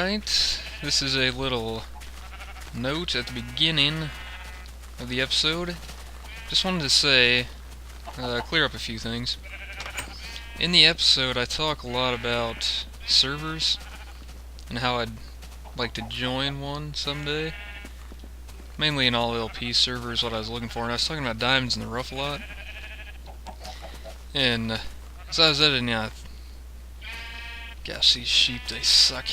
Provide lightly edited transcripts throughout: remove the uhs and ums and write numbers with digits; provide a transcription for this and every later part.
Alright, this is a little note at the beginning of the episode. Just wanted to say, clear up a few things. In the episode, I talk a lot about servers and how I'd like to join one someday. Mainly an all LP server is what I was looking for, and I was talking about diamonds in the rough a lot. And as I was editing, gosh, these sheep, they suck.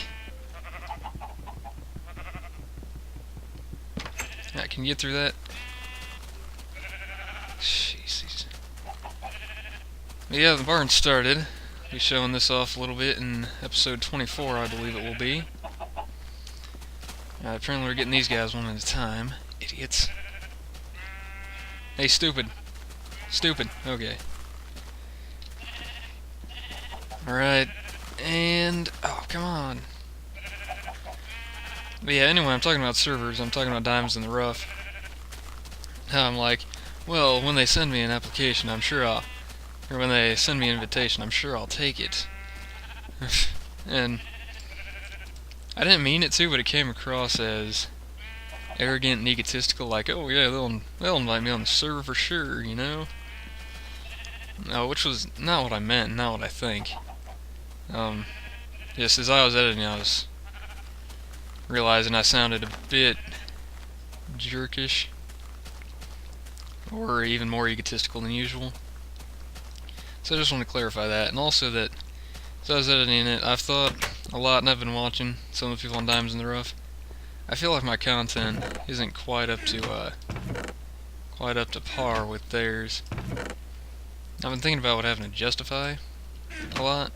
Alright, can you get through that? Jeez. Yeah, the barn started. I'll be showing this off a little bit in episode 24, I believe it will be. Apparently we're getting these guys one at a time. Idiots. Hey, stupid. Stupid. Okay. Alright. And... oh, come on. But yeah, anyway, I'm talking about servers. I'm talking about diamonds in the rough. How I'm like, well, when they send me an application, I'm sure I'll... or when they send me an invitation, I'm sure I'll take it. And... I didn't mean it to, but it came across as arrogant and egotistical, like, oh yeah, they'll invite me on the server for sure, you know? No, which was not what I meant, not what I think. Just as I was editing, I was realizing I sounded a bit jerkish, or even more egotistical than usual. So I just want to clarify that, and also that as I was editing it, I've thought a lot, and I've been watching some of the people on Diamonds in the Rough. I feel like my content isn't quite up to par with theirs. I've been thinking about what having to justify a lot.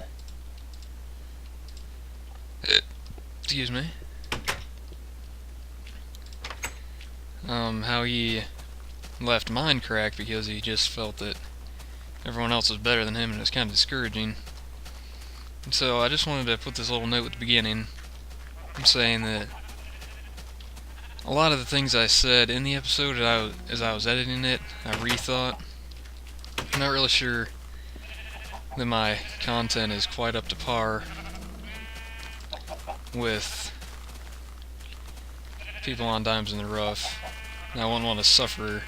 Excuse me. How he left Minecraft because he just felt that everyone else was better than him, and it was kind of discouraging. And so I just wanted to put this little note at the beginning. I'm saying that a lot of the things I said in the episode as I was editing it, I rethought. I'm not really sure that my content is quite up to par with people on Diamonds in the Rough. And I wouldn't want to suffer,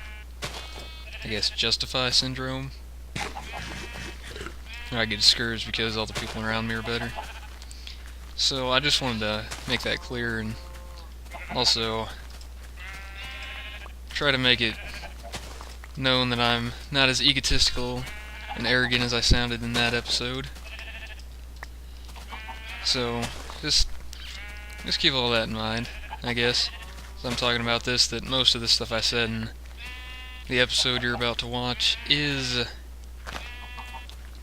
I guess, justify syndrome. Or I get discouraged because all the people around me are better. So I just wanted to make that clear, and also try to make it known that I'm not as egotistical and arrogant as I sounded in that episode. So just keep all that in mind, I guess. As I'm talking about this, that most of the stuff I said in the episode you're about to watch is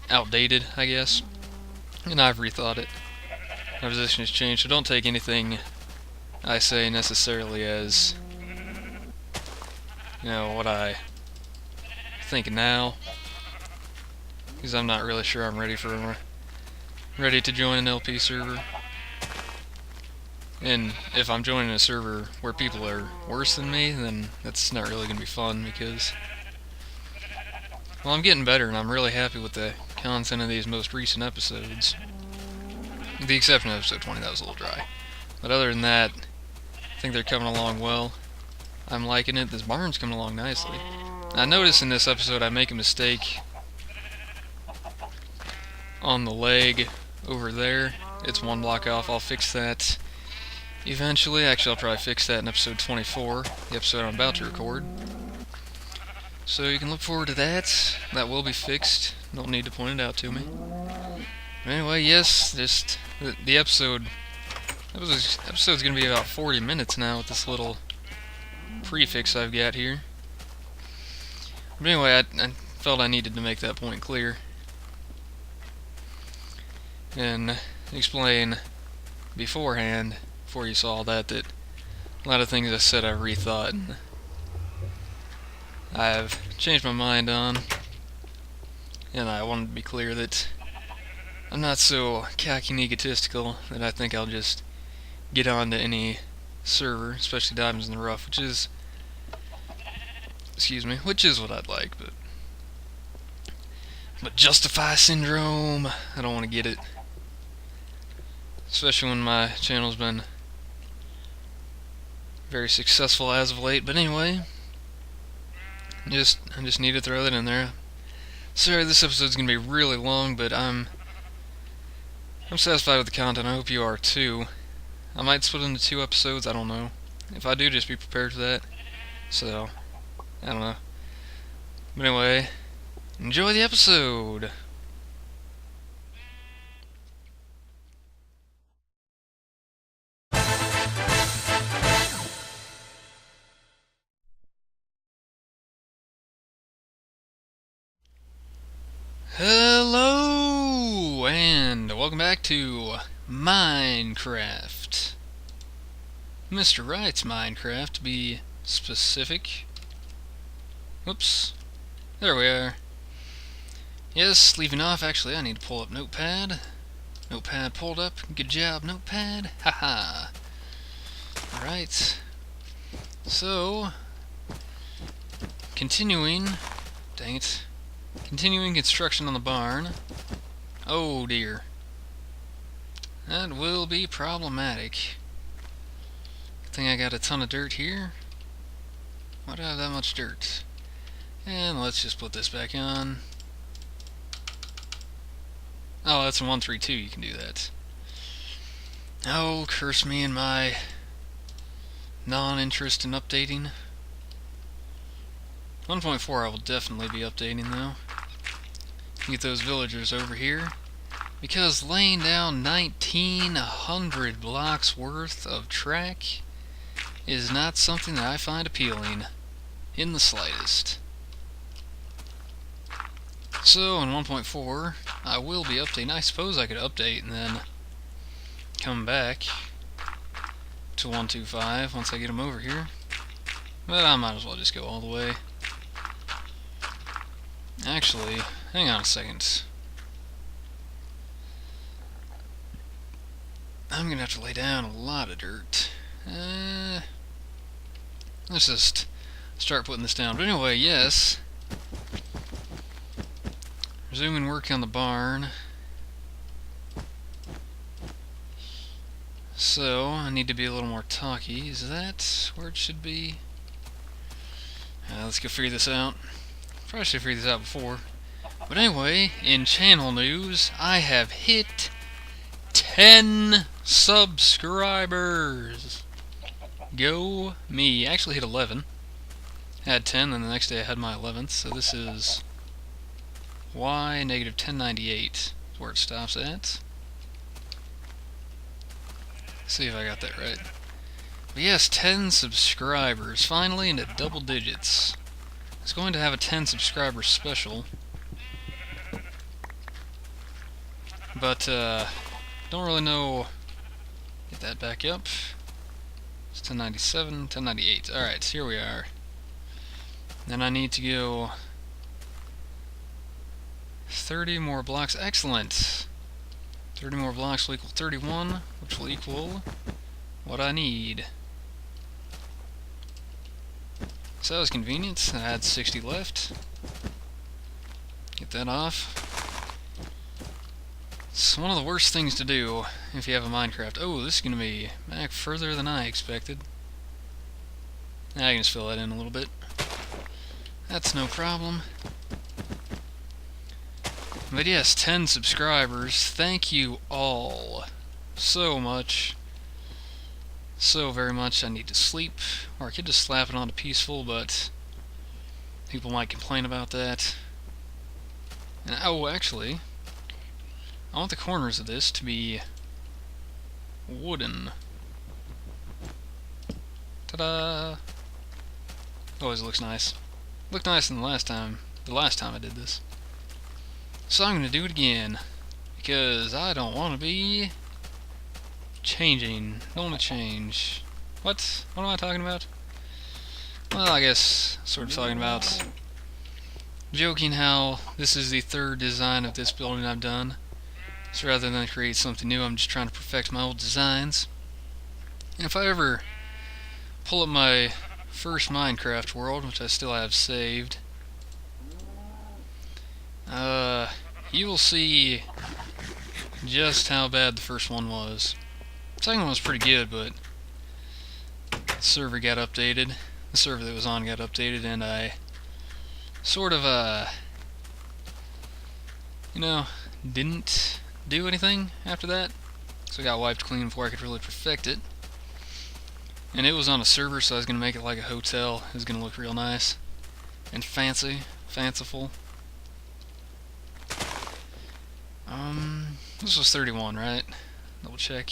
outdated, I guess, and I've rethought it. My position has changed, so don't take anything I say necessarily as, you know, what I think now, because I'm not really sure I'm ready to join an LP server. And if I'm joining a server where people are worse than me, then that's not really going to be fun, because, well, I'm getting better, and I'm really happy with the content of these most recent episodes. With the exception of episode 20, that was a little dry. But other than that, I think they're coming along well. I'm liking it. This barn's coming along nicely. I noticed in this episode I make a mistake on the leg over there. It's one block off. I'll fix that eventually. Actually, I'll probably fix that in episode 24, the episode I'm about to record. So you can look forward to that. That will be fixed. Don't need to point it out to me. Anyway, yes, just the episode's going to be about 40 minutes now with this little prefix I've got here. But anyway, I felt I needed to make that point clear and explain beforehand, before you saw that a lot of things I said I've rethought and I've changed my mind on, and I wanted to be clear that I'm not so cocky and egotistical that I think I'll just get onto any server, especially Diamonds in the Rough, which is what I'd like, but justify syndrome, I don't want to get it. especially when my channel's been very successful as of late. But anyway, I just need to throw that in there. Sorry, this episode's gonna be really long, but I'm satisfied with the content. I hope you are too. I might split into 2 episodes. I don't know. If I do, just be prepared for that. So, I don't know. But anyway, enjoy the episode. Hello, and welcome back to Minecraft. Mr. Wright's Minecraft, to be specific. Whoops. There we are. Yes, leaving off. Actually, I need to pull up Notepad. Notepad pulled up. Good job, Notepad. Haha. Alright. So, continuing. Dang it. Continuing construction on the barn. Oh dear. That will be problematic. Good thing I got a ton of dirt here. Why do I have that much dirt? And let's just put this back on. Oh, that's in 132, you can do that. Oh, curse me and my non-interest in updating. 1.4 I will definitely be updating though. Get those villagers over here. Because laying down 1,900 blocks worth of track is not something that I find appealing in the slightest. So in 1.4 I will be updating. I suppose I could update and then come back to 1.25 once I get them over here. But I might as well just go all the way. Actually, hang on a second. I'm gonna have to lay down a lot of dirt. Let's just start putting this down. But anyway, yes. Resuming work on the barn. So, I need to be a little more talky. Is that where it should be? Let's go figure this out. Probably should have figured this out before. But anyway, in channel news, I have hit 10 subscribers. Go me. I actually hit 11. I had 10, and the next day I had my 11th. So this is Y negative 1098 is where it stops at. See if I got that right. But yes, 10 subscribers. Finally into double digits. I was going to have a 10 subscriber special. But, don't really know. Get that back up. It's 1097, 1098. Alright, so here we are. Then I need to go 30 more blocks. Excellent! 30 more blocks will equal 31, which will equal what I need. So that was convenient. I had 60 left. Get that off. It's one of the worst things to do if you have a Minecraft. Oh, this is going to be back further than I expected. Now I can just fill that in a little bit. That's no problem. But yes, 10 subscribers. Thank you all so much. So very much. I need to sleep. Or I could just slap it onto peaceful, but people might complain about that. And oh, actually, I want the corners of this to be wooden. Ta-da! Always looks nice. Looked nice than the last time I did this. So I'm going to do it again, because I don't want to be changing. Don't want to change. What? What am I talking about? Well, I guess sort of talking about joking how this is the 3rd design of this building I've done. So rather than create something new, I'm just trying to perfect my old designs. And if I ever pull up my first Minecraft world, which I still have saved, you will see just how bad the first one was. Second one was pretty good, but the server got updated. The server that was on got updated, and I sort of, didn't do anything after that. So I got wiped clean before I could really perfect it. And it was on a server, so I was going to make it like a hotel. It was going to look real nice and fanciful. This was 31, right? Double check.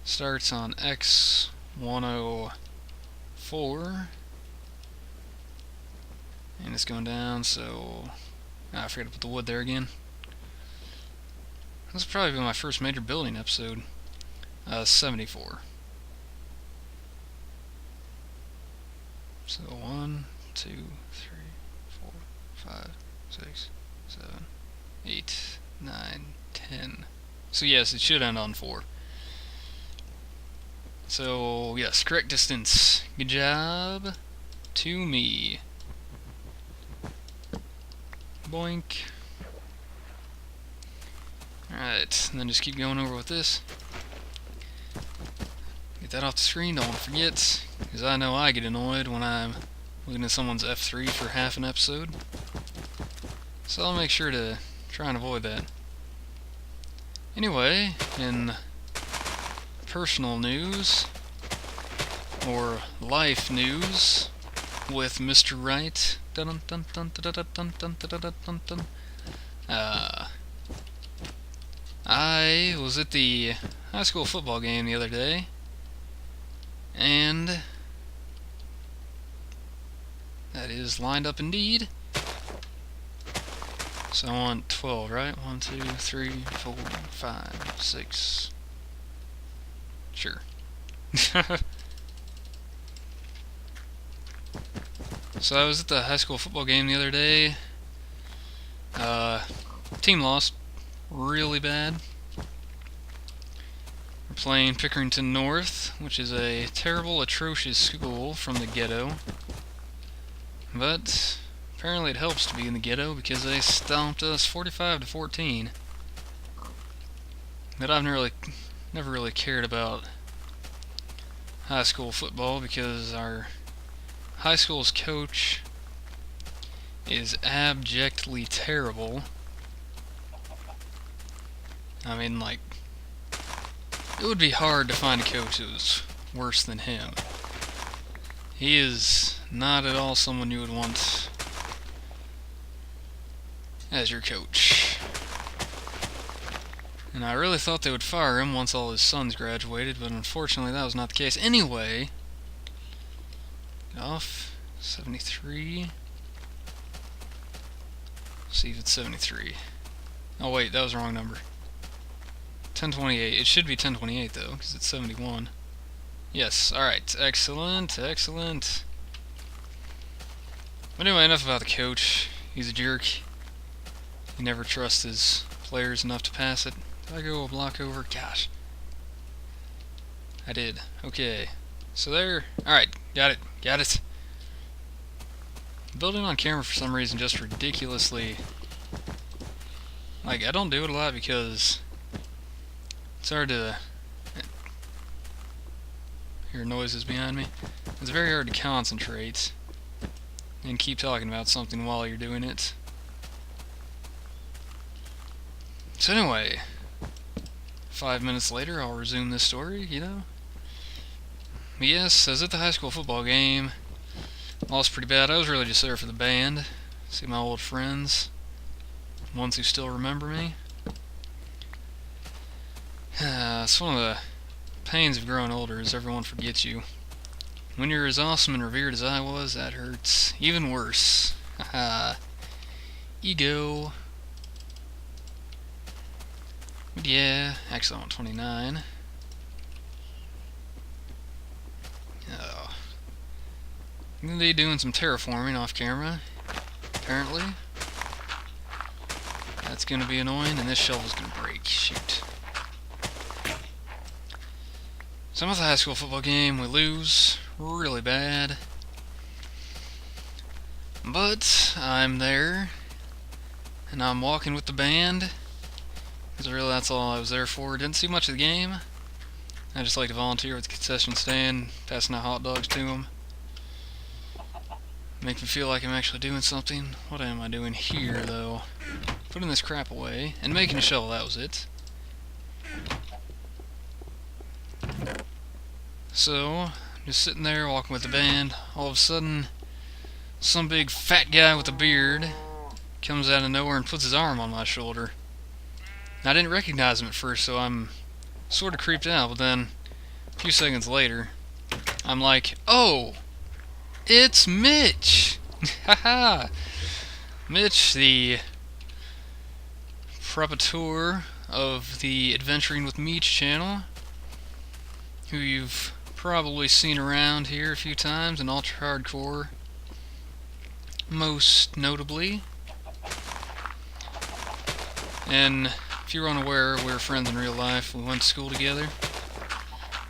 Starts on X104. And it's going down, so... I forgot to put the wood there again. This will probably be my first major building episode. 74. So 1, 2, 3, 4, 5, 6, 7, 8, 9, 10. So yes, it should end on 4. So yes, correct distance. Good job to me. Boink. Alright, and then just keep going over with this. Get that off the screen, don't want to forget, because I know I get annoyed when I'm looking at someone's F3 for half an episode. So I'll make sure to try and avoid that. Anyway, in personal news, or life news, with Mr. Wright, I was at the high school football game the other day, and that is lined up indeed. So I want 12, right? 1, 2, 3, 4, 5, 6. Sure. So I was at the high school football game the other day. Team lost really bad. We're playing Pickerington North, which is a terrible, atrocious school from the ghetto. But apparently it helps to be in the ghetto because they stomped us 45-14. But I've never really cared about high school football because our high school's coach is abjectly terrible. I mean, like, it would be hard to find a coach that was worse than him. He is not at all someone you would want as your coach. And I really thought they would fire him once all his sons graduated, but unfortunately that was not the case. Anyway, off 73. See if it's 73. Oh wait, that was the wrong number. 1028. It should be 1028 though, because it's 71. Yes, alright. Excellent, excellent. But anyway, enough about the coach. He's a jerk. He never trusts his players enough to pass it. Did I go a block over? Gosh. I did. Okay. So there. Alright, got it. Got it. Building on camera for some reason just ridiculously... Like, I don't do it a lot because... It's hard to hear noises behind me. It's very hard to concentrate and keep talking about something while you're doing it. So anyway, 5 minutes later I'll resume this story, you know. But yes, I was at the high school football game. Lost pretty bad. I was really just there for the band. See my old friends. Ones who still remember me. It's one of the pains of growing older is everyone forgets you. When you're as awesome and revered as I was, that hurts even worse. Haha. Ego. But yeah, actually I want 29. Oh. I'm gonna be doing some terraforming off camera, apparently. That's gonna be annoying, and this shovel's gonna break. Shoot. So I'm at the high school football game, we lose really bad. But I'm there, and I'm walking with the band, because really that's all I was there for. Didn't see much of the game. I just like to volunteer at the concession stand, passing out hot dogs to them. Make me feel like I'm actually doing something. What am I doing here, though? Putting this crap away and making a shovel, that was it. So, just sitting there walking with the band. All of a sudden, some big fat guy with a beard comes out of nowhere and puts his arm on my shoulder. Now, I didn't recognize him at first, so I'm sort of creeped out, but then a few seconds later, I'm like, oh, it's Mitch! Haha! Mitch, the proprietor of the Adventuring with Meech channel, who you've probably seen around here a few times in Ultra Hardcore, most notably. And if you're unaware, we're friends in real life. We went to school together.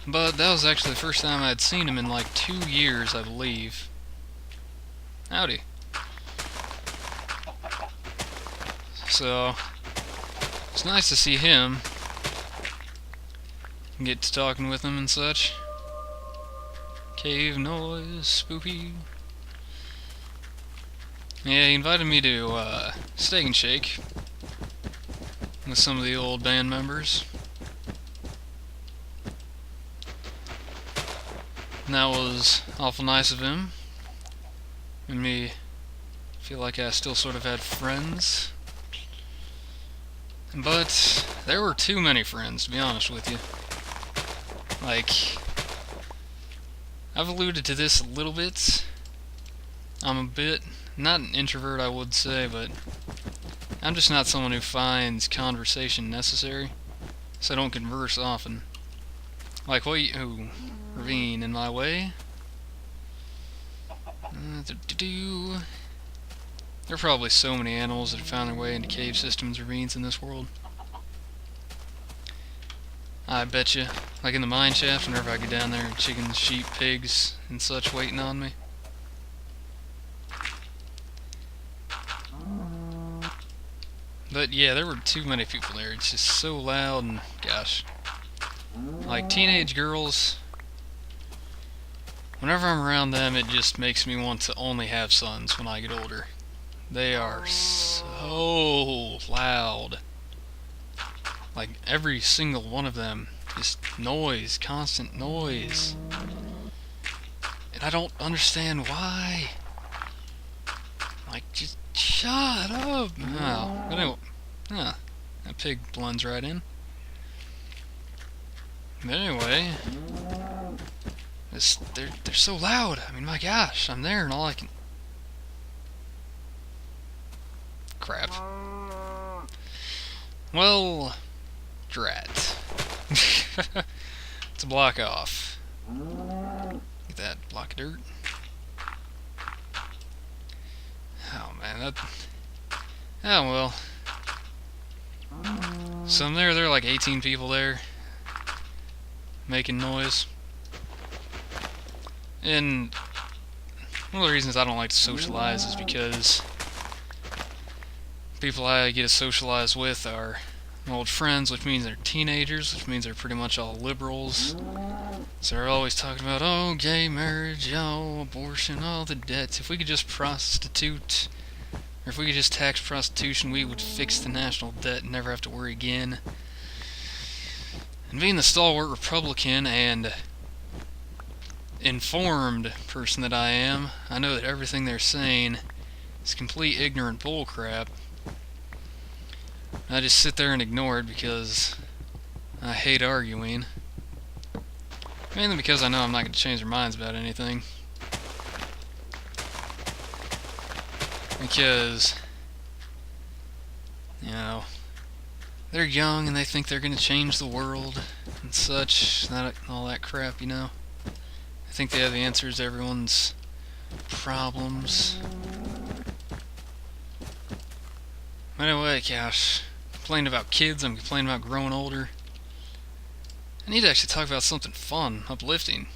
But that was actually the first time I'd seen him in like 2 years, I believe. Howdy. So, it's nice to see him. Get to talking with him and such. Cave noise, spooky. Yeah, he invited me to Steak and Shake with some of the old band members. And that was awful nice of him. Made me feel like I still sort of had friends. But there were too many friends, to be honest with you. Like, I've alluded to this a little bit. I'm a bit, not an introvert I would say, but I'm just not someone who finds conversation necessary, so I don't converse often. Like, what you, ravine in my way? There are probably so many animals that have found their way into cave systems, ravines in this world. I bet you, like in the mine shaft, whenever I get down there, chickens, sheep, pigs, and such waiting on me. But yeah, there were too many people there. It's just so loud and gosh. Like teenage girls, whenever I'm around them, it just makes me want to only have sons when I get older. They are so loud. Like every single one of them, just noise, constant noise. And I don't understand why. Like, just shut up. Oh, but anyway, that pig blends right in. But anyway, they're so loud. I mean, my gosh, I'm there and all I can. Crap. Well, drat. It's a block off. Get that block of dirt. Oh man, that. Oh well. So I'm there are like 18 people there, making noise. And one of the reasons I don't like to socialize is because people I get to socialize with are my old friends, which means they're teenagers, which means they're pretty much all liberals. So they're always talking about, oh, gay marriage, oh, abortion, all the debts. If we could just prostitute, or if we could just tax prostitution, we would fix the national debt and never have to worry again. And being the stalwart Republican and informed person that I am, I know that everything they're saying is complete ignorant bullcrap. I just sit there and ignore it because I hate arguing. Mainly because I know I'm not going to change their minds about anything. Because, you know, they're young and they think they're going to change the world and such, all that crap, you know. I think they have the answers to everyone's problems. Anyway, gosh, complaining about kids, I'm complaining about growing older. I need to actually talk about something fun, uplifting.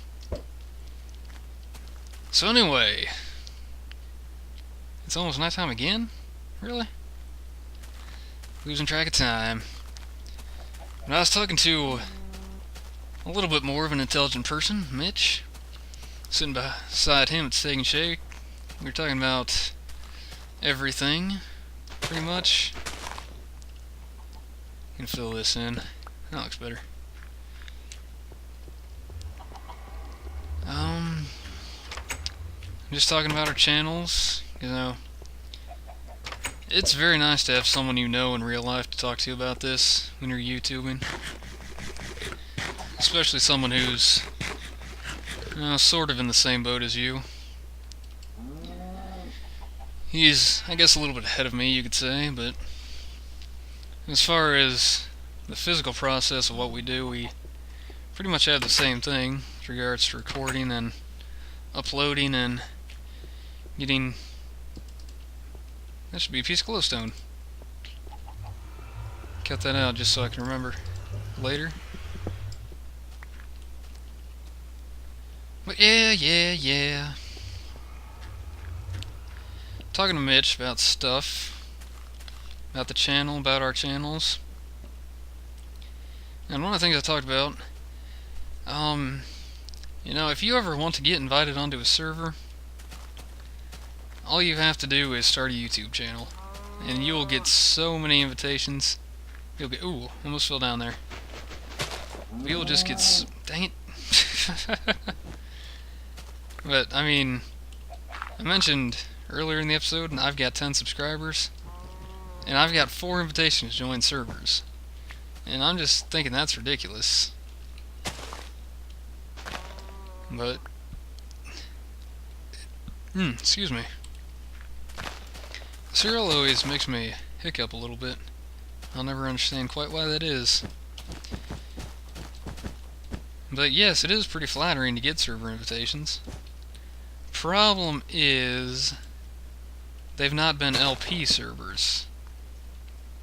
So anyway, it's almost nighttime again? Really? Losing track of time. When I was talking to a little bit more of an intelligent person, Mitch. Sitting beside him at Steak and Shake. We were talking about everything, pretty much. You can fill this in. That looks better. Just talking about our channels, you know. It's very nice to have someone you know in real life to talk to about this when you're YouTubing. Especially someone who's sort of in the same boat as you. He's, I guess, a little bit ahead of me, you could say, but as far as the physical process of what we do, we pretty much have the same thing with regards to recording and uploading and getting... That should be a piece of glowstone. Cut that out just so I can remember later. But yeah. Talking to Mitch about stuff, about the channel, about our channels. And one of the things I talked about, you know, if you ever want to get invited onto a server, all you have to do is start a YouTube channel, and you'll get so many invitations. You'll get, ooh, almost fell down there. But you'll just get, dang it. But, I mean, I mentioned earlier in the episode, and I've got 10 subscribers, and I've got 4 invitations to join servers. And I'm just thinking that's ridiculous. But, excuse me. Cereal always makes me hiccup a little bit. I'll never understand quite why that is. But yes, it is pretty flattering to get server invitations. Problem is, they've not been LP servers.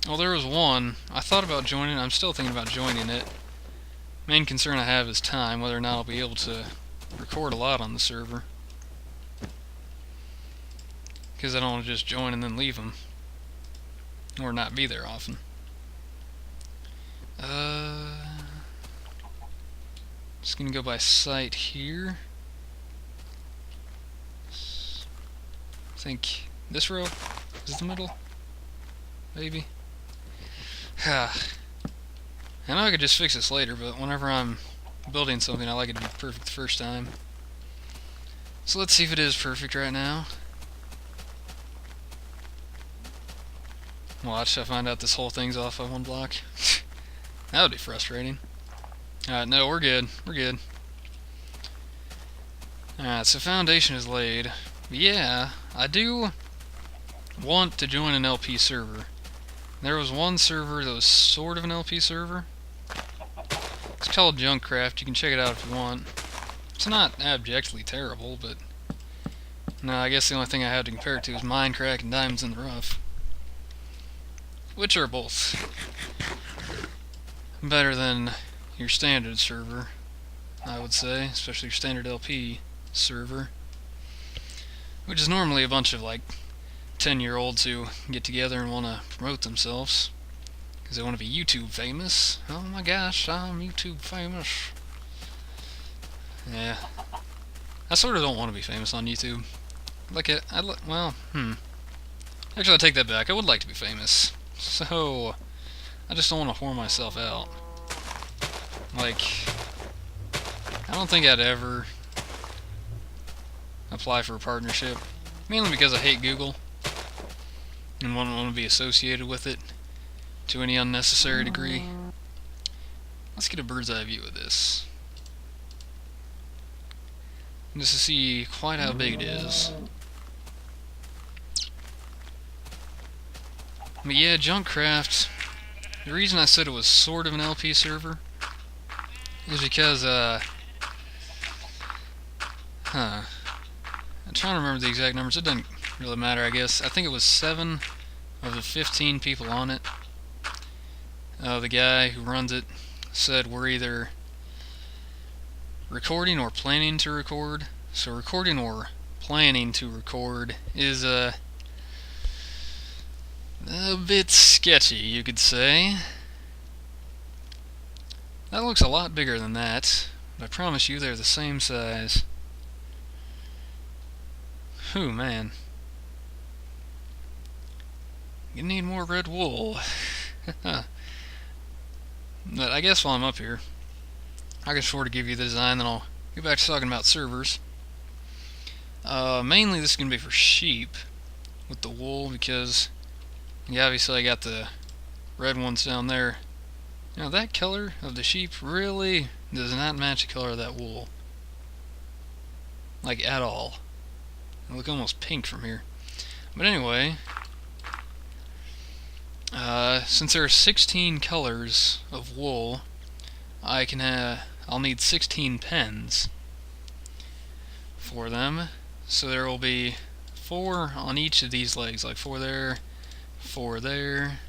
Well, there was one. I thought about joining it. I'm still thinking about joining it. Main concern I have is time, whether or not I'll be able to record a lot on the server. Because I don't want to just join and then leave them. Or not be there often. Just gonna go by site here. I think this row is the middle. Maybe. I know I could just fix this later, but whenever I'm building something, I like it to be perfect the first time. So let's see if it is perfect right now. Watch, I find out this whole thing's off by 1 block. That would be frustrating. Alright, no, we're good. We're good. Alright, so foundation is laid. But yeah, I do want to join an LP server. There was one server that was sort of an LP server. It's called Junkcraft. You can check it out if you want. It's not abjectly terrible, but no, I guess the only thing I have to compare it to is Minecraft and Diamonds in the Rough, which are both better than your standard server, I would say, especially your standard LP server, which is normally a bunch of like 10-year-olds who get together and want to promote themselves because they want to be YouTube famous. Oh my gosh, I'm YouTube famous. Yeah, I sort of don't want to be famous on YouTube. Actually, I take that back. I would like to be famous. So, I just don't want to whore myself out. Like, I don't think I'd ever apply for a partnership. Mainly because I hate Google and wouldn't want to be associated with it to any unnecessary degree. Let's get a bird's eye view of this, just to see quite how big it is. But yeah, Junkcraft, the reason I said it was sort of an LP server is because, I'm trying to remember the exact numbers. It doesn't really matter, I guess. I think it was 7 of the 15 people on it. The guy who runs it said we're either recording or planning to record. So recording or planning to record is a bit sketchy, you could say. That looks a lot bigger than that, but I promise you they're the same size. Whew, man. You need more red wool. But I guess while I'm up here, I can sort of give you the design, then I'll get back to talking about servers. Mainly this is going to be for sheep with the wool, because yeah, obviously I got the red ones down there. Now that color of the sheep really does not match the color of that wool. Like at all. They look almost pink from here. But anyway, since there are 16 colors of wool, I'll need 16 pens for them. So there will be 4 on each of these legs, like 4 there, 4 there,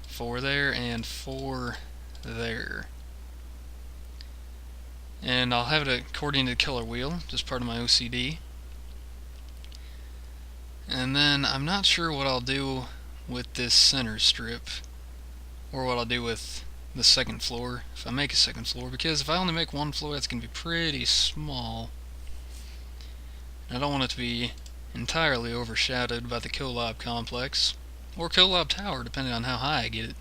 4 there, and 4 there. And I'll have it according to the color wheel, just part of my OCD. And then I'm not sure what I'll do with this center strip, or what I'll do with the second floor, if I make a second floor, because if I only make one floor, that's going to be pretty small. I don't want it to be entirely overshadowed by the Collab complex, or Collab tower, depending on how high I get it.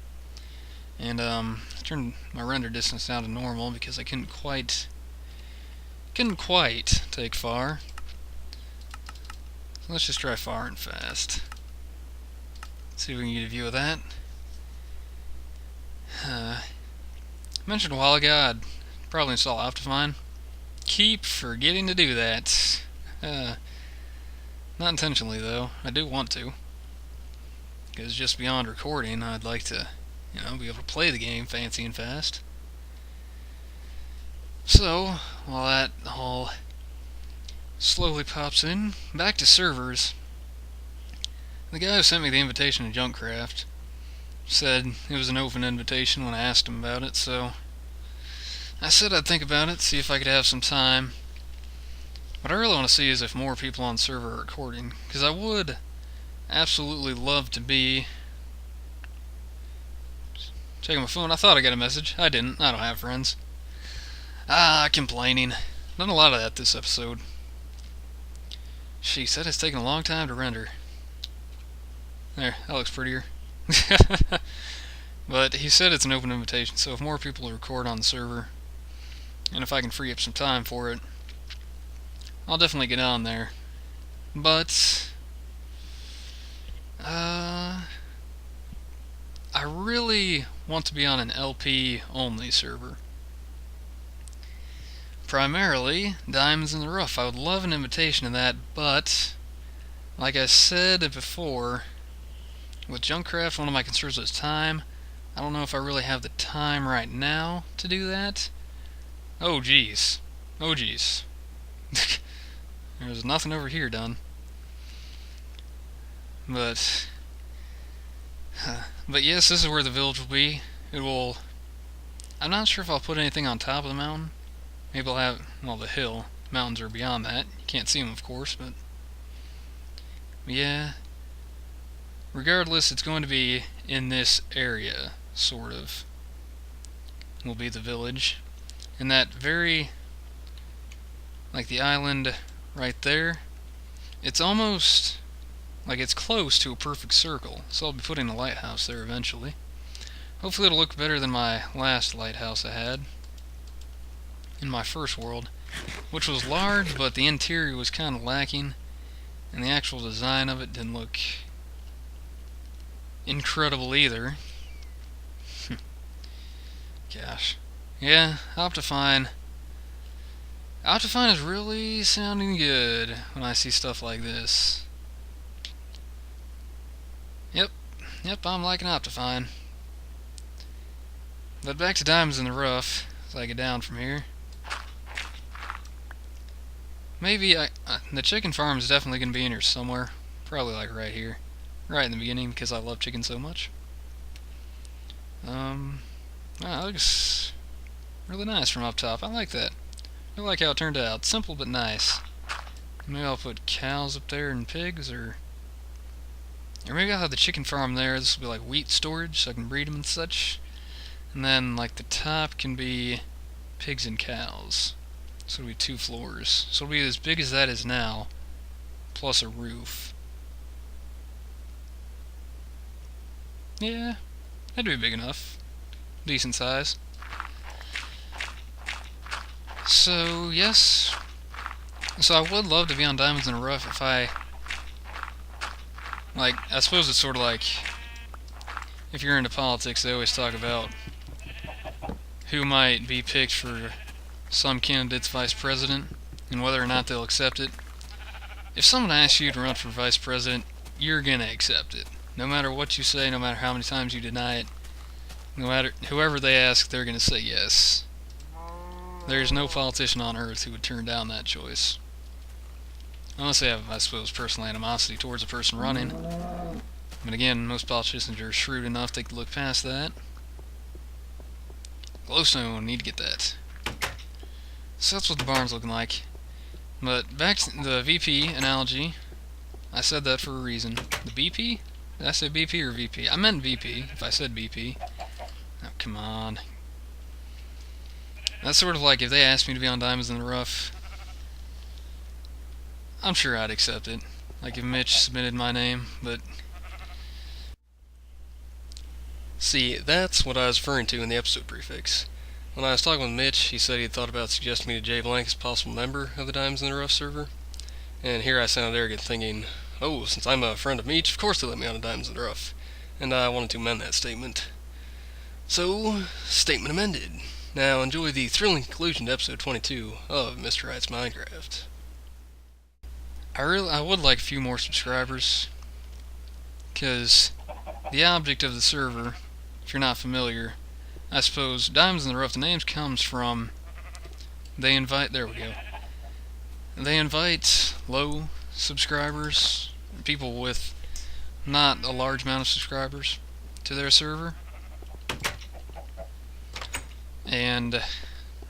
And I turned my render distance down to normal because I couldn't quite take far. So let's just try far and fast. See if we can get a view of that. I mentioned a while ago I'd probably install Optifine. Keep forgetting to do that. Not intentionally though. I do want to, because just beyond recording, I'd like to, be able to play the game fancy and fast. So while that all slowly pops in, back to servers. The guy who sent me the invitation to Junkcraft said it was an open invitation when I asked him about it, so I said I'd think about it, see if I could have some time. What I really want to see is if more people on the server are recording, because I would absolutely love to be... Checking my phone, I thought I got a message. I didn't. I don't have friends. Complaining. Done a lot of that this episode. She said it's taking a long time to render. There, that looks prettier. But he said it's an open invitation, so if more people record on the server, and if I can free up some time for it, I'll definitely get on there. But I really want to be on an LP only server. Primarily Diamonds in the Rough. I would love an invitation to that, but like I said before, with Junkcraft, one of my concerns is time. I don't know if I really have the time right now to do that. Oh geez. There's nothing over here done. But yes, this is where the village will be. I'm not sure if I'll put anything on top of the mountain. Maybe I'll have, the hill. Mountains are beyond that. You can't see them, of course, but yeah. Regardless, it's going to be in this area, sort of. Will be the village. And that very, like the island right there, it's almost like it's close to a perfect circle. So I'll be putting a lighthouse there eventually. Hopefully it'll look better than my last lighthouse I had in my first world, which was large, but the interior was kind of lacking, and the actual design of it didn't look incredible either. Gosh. Yeah, Optifine is really sounding good when I see stuff like this. Yep, I'm liking Optifine. But back to Diamonds in the Rough, as I get down from here. Maybe the chicken farm is definitely going to be in here somewhere. Probably like right here. Right in the beginning, because I love chicken so much. That looks really nice from up top. I like that. I like how it turned out. Simple but nice. Maybe I'll put cows up there and pigs, or maybe I'll have the chicken farm there. This will be like wheat storage, so I can breed them and such. And then, like, the top can be pigs and cows. So it'll be 2 floors. So it'll be as big as that is now, plus a roof. Yeah, that'd be big enough. Decent size. So, yes. So I would love to be on Diamonds in the Rough if I... Like, I suppose it's sort of like... If you're into politics, they always talk about who might be picked for some candidate's vice president, and whether or not they'll accept it. If someone asks you to run for vice president, you're gonna accept it. No matter what you say, no matter how many times you deny it, no matter whoever they ask, they're gonna say yes. There's no politician on earth who would turn down that choice. Unless they have, I suppose, personal animosity towards the person running. But again, most politicians are shrewd enough they can look past that. Glowstone, need to get that. So that's what the barn's looking like. But back to the VP analogy. I said that for a reason. The BP? Did I say BP or VP? I meant VP, if I said BP. Oh, come on. That's sort of like if they asked me to be on Diamonds in the Rough, I'm sure I'd accept it. Like if Mitch submitted my name, but... See, that's what I was referring to in the episode prefix. When I was talking with Mitch, he said he had thought about suggesting me to Jay Blank as a possible member of the Diamonds in the Rough server. And here I sounded arrogant thinking, oh, since I'm a friend of Mitch, of course they let me on the Diamonds in the Rough. And I wanted to amend that statement. So, statement amended. Now enjoy the thrilling conclusion to episode 22 of Mr. Wright's Minecraft. I would like a few more subscribers, because the object of the server, if you're not familiar, I suppose Diamonds in the Rough, the name comes from, there we go. They invite low subscribers, people with not a large amount of subscribers, to their server. And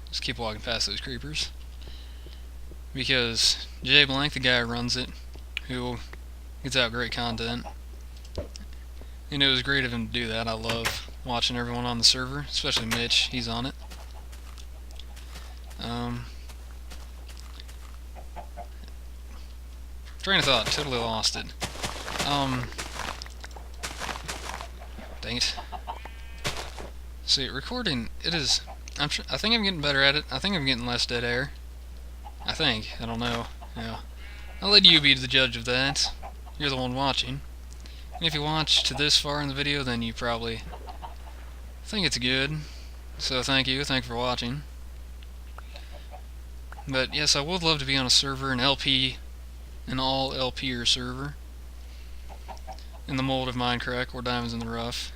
just keep walking past those creepers. Because Jay Blank, the guy who runs it, who gets out great content, and it was great of him to do that. I love watching everyone on the server, especially Mitch, he's on it. Train of thought, totally lost it. Dang it. See, recording, it is, I think I'm getting better at it. I think I'm getting less dead air. I don't know. Yeah. I'll let you be the judge of that. You're the one watching. And if you watch to this far in the video, then you probably think it's good. So thank you for watching. But yes, I would love to be on a server, an all LPer server, in the mold of Minecraft or Diamonds in the Rough.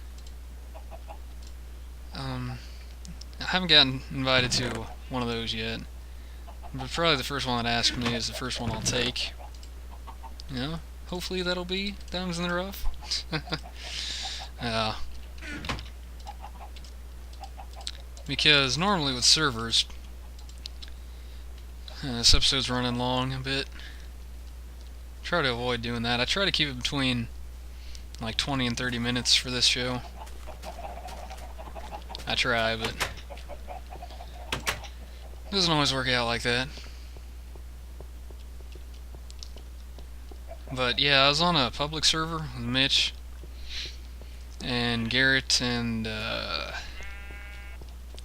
I haven't gotten invited to one of those yet, but probably the first one that asks me is the first one I'll take. You know, hopefully that'll be Diamonds in the Rough. Because normally with servers, this episode's running long a bit. Try to avoid doing that. I try to keep it between like 20 and 30 minutes for this show. I try, but it doesn't always work out like that. But yeah, I was on a public server with Mitch and Garrett and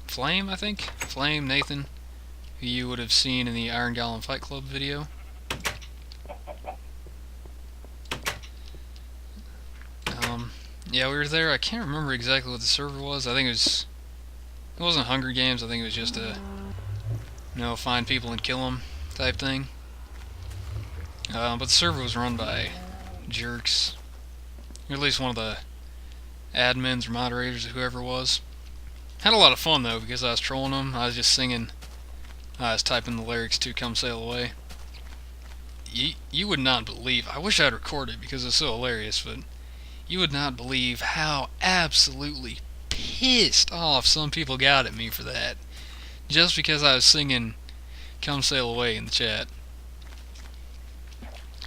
Flame, I think? Flame, Nathan, who you would have seen in the Iron Golem Fight Club video. Yeah, we were there. I can't remember exactly what the server was. I think it wasn't Hunger Games. I think it was just a, find people and kill them type thing. But the server was run by jerks. Or at least one of the admins or moderators or whoever it was. Had a lot of fun though, because I was trolling them. I was just singing. I was typing the lyrics to Come Sail Away. You would not believe. I wish I'd recorded because it's so hilarious, but you would not believe how absolutely pissed off some people got at me for that. Just because I was singing Come Sail Away in the chat.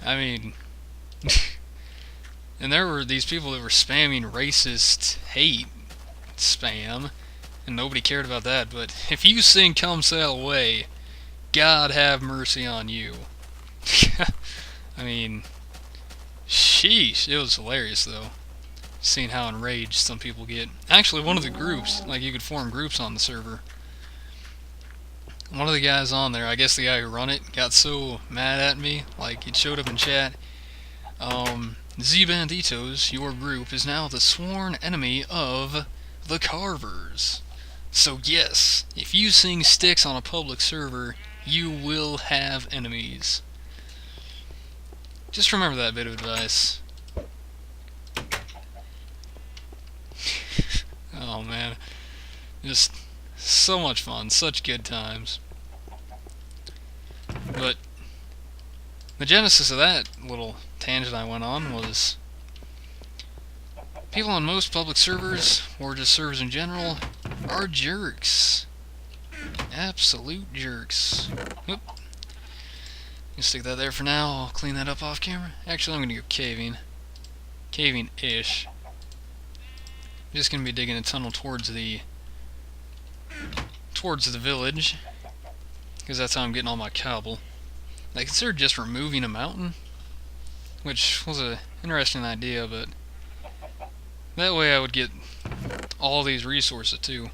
I mean, and there were these people that were spamming racist hate spam, and nobody cared about that. But if you sing "Come Sail Away," God have mercy on you. I mean, sheesh, it was hilarious though, seeing how enraged some people get. Actually, one of the groups, like you could form groups on the server. One of the guys on there, I guess the guy who run it, got so mad at me, like he showed up in chat. Z Banditos, your group is now the sworn enemy of the Carvers. So yes, if you sing Sticks on a public server, you will have enemies. Just remember that bit of advice. Oh man, just so much fun, such good times. But the genesis of that little tangent I went on was people on most public servers, or just servers in general, are jerks. Absolute jerks. Whoop. You stick that there for now. I'll clean that up off camera. Actually, I'm gonna go caving. Caving-ish. I'm just gonna be digging a tunnel towards the village, because that's how I'm getting all my cobble. I considered just removing a mountain, which was an interesting idea, but that way I would get all these resources too.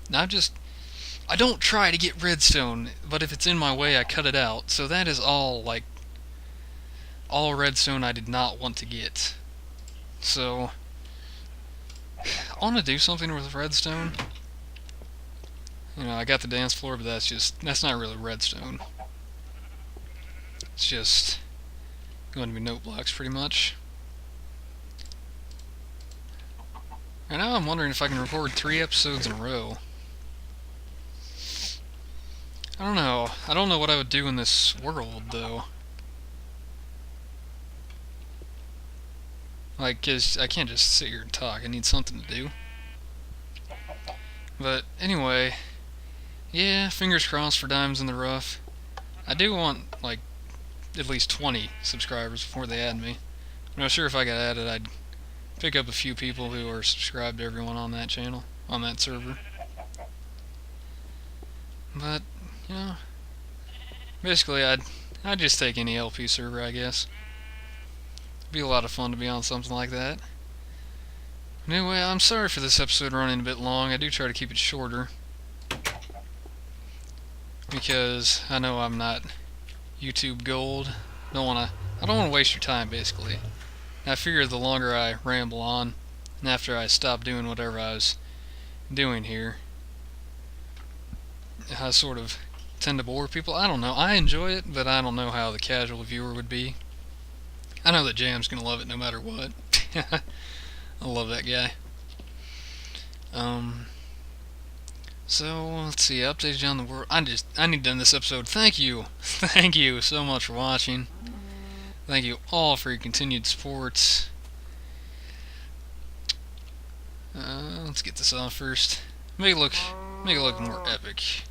Now I don't try to get redstone, but if it's in my way I cut it out, so that is all redstone I did not want to get. So I want to do something with redstone. You know, I got the dance floor, but that's not really redstone. It's just going to be note blocks pretty much. Right now I'm wondering if I can record 3 episodes in a row. I don't know. I don't know what I would do in this world, though. Like, 'cause I can't just sit here and talk. I need something to do. But anyway, yeah, fingers crossed for Diamonds in the Rough. I do want, like, at least 20 subscribers before they add me. I'm not sure if I got added, I'd pick up a few people who are subscribed to everyone on that channel, on that server. But, you know, basically I'd just take any LP server, I guess. It'd be a lot of fun to be on something like that. Anyway, I'm sorry for this episode running a bit long. I do try to keep it shorter, because I know I'm not YouTube gold. I don't want to waste your time, basically. And I figure the longer I ramble on, and after I stop doing whatever I was doing here, I sort of tend to bore people. I don't know. I enjoy it, but I don't know how the casual viewer would be. I know that Jam's gonna love it no matter what. I love that guy. So, let's see, updates on the world. I need to end this episode. Thank you. Thank you so much for watching. Thank you all for your continued support. Let's get this off first. Make it look more epic.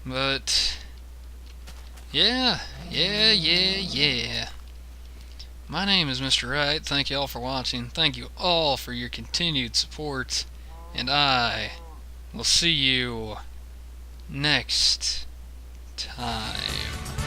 But yeah. My name is Mr. Wright. Thank you all for watching. Thank you all for your continued support. And I will see you next time.